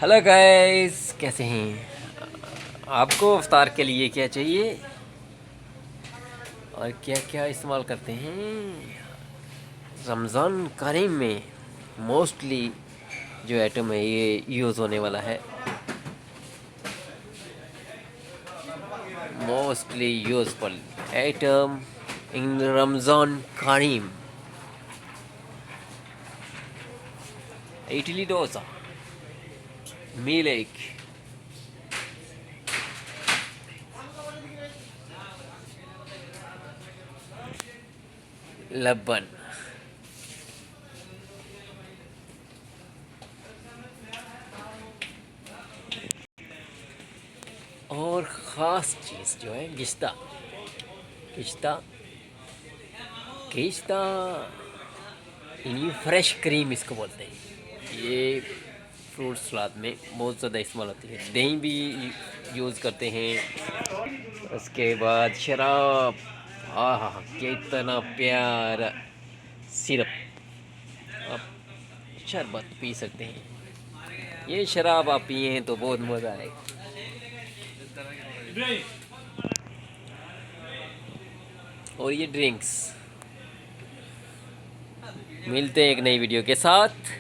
Hello guys, कैसे हैं? आपको इफ्तार के लिए क्या चाहिए और क्या क्या इस्तेमाल करते हैं रमज़ान करीम में? मोस्टली जो आइटम है ये यूज़ होने वाला है, mostly useful item in Ramzan Kareem: idli dosa, milk, लबन। और ख़ास चीज़ जो है किश्ता, किश्ता, किश्ता, यानी फ्रेश क्रीम इसको बोलते हैं। ये फ्रूट सलाद में बहुत ज़्यादा इस्तेमाल होती है। दही भी यूज़ करते हैं। उसके बाद शराब, आहा, कितना प्यारा सिरप, आप शरबत पी सकते हैं। ये शराब आप पिए हैं तो बहुत मज़ा आएगा। और ये ड्रिंक्स। मिलते हैं एक नई वीडियो के साथ।